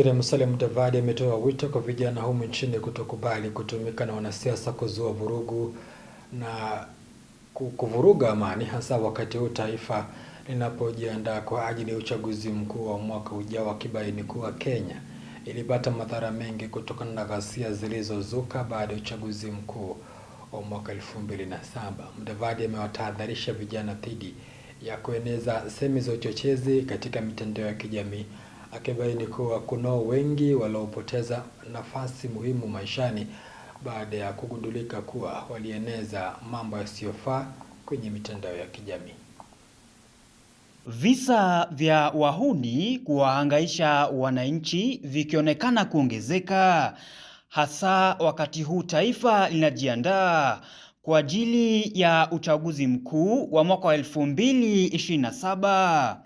Musalia Mudavadi ametoa wito kwa vijana humu nchini kutokubali kutumika na wanasiasa kuzua vurugu na kuvuruga amani, hasa wakati huu taifa linapojiandaa kwa ajili ya uchaguzi mkuu wa mwaka ujao, akibaini kuwa Kenya ilipata madhara mengi kutokana na ghasia zilizozuka baada ya uchaguzi mkuu wa mwaka 2007. Mudavadi amewatahadharisha vijana dhidi ya kueneza semi za uchochezi katika mitandao ya kijamii, akibaini kuwa kunao wengi waliopoteza nafasi muhimu maishani baada ya kugundulika kuwa walieneza mambo yasiyofaa kwenye mitandao ya kijamii. Visa vya wahuni kuwahangaisha wananchi vikionekana kuongezeka, hasa wakati huu taifa linajiandaa kwa ajili ya uchaguzi mkuu wa mwaka wa 2027.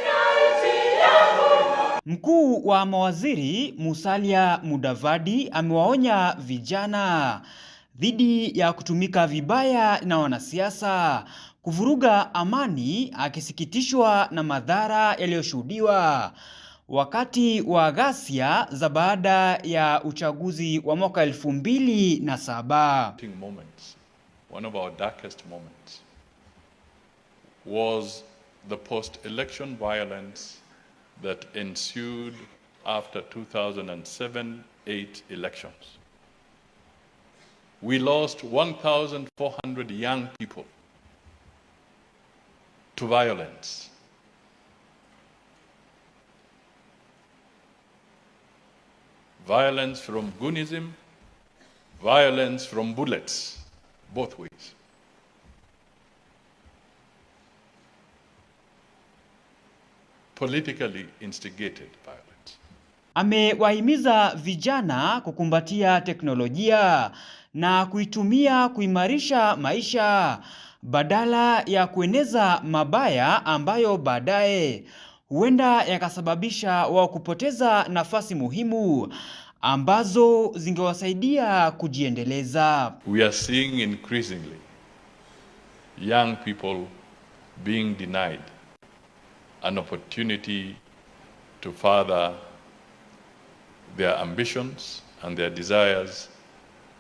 Mkuu wa mawaziri Musalia Mudavadi amewaonya vijana dhidi ya kutumika vibaya na wanasiasa kuvuruga amani, akisikitishwa na madhara yaliyoshuhudiwa wakati wa ghasia za baada ya uchaguzi wa mwaka 2007. One of our darkest moments was the post-election violence that ensued after 2007-8 elections. We lost 1,400 young people to violence. Violence from Goonism, violence from bullets, both ways. Politically instigated violence. Amewahimiza vijana kukumbatia teknolojia na kuitumia kuimarisha maisha badala ya kueneza mabaya ambayo baadaye huenda yakasababisha wao kupoteza nafasi muhimu ambazo zingewasaidia kujiendeleza. We are seeing increasingly young people being denied an opportunity to further their ambitions and their desires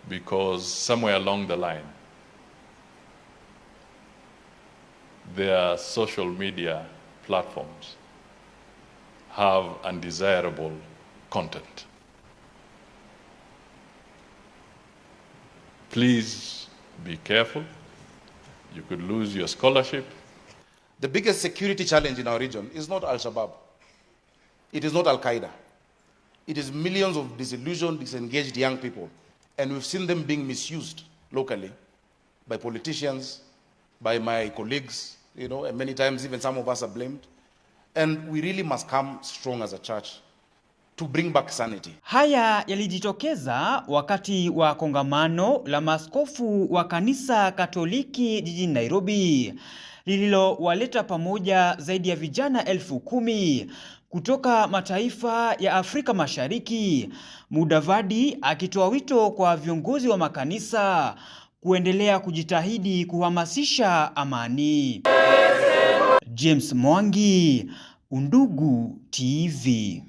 because somewhere along the line their social media platforms have undesirable content. Please be careful. You could lose your scholarship. The biggest security challenge in our region is not Al-Shabaab. It is not Al-Qaeda. It is millions of disillusioned, disengaged young people. And we've seen them being misused locally by politicians, by my colleagues, and many times even some of us are blamed. And we really must come strong as a church to bring back sanity. Haya yalijitokeza wakati wa kongamano la maaskofu wa kanisa Katoliki jijini Nairobi, lililowaleta pamoja zaidi ya vijana 10,000 kutoka mataifa ya Afrika Mashariki. Mudavadi akitoa wito kwa viongozi wa makanisa kuendelea kujitahidi kuhamasisha amani. James Mwangi, Undugu TV.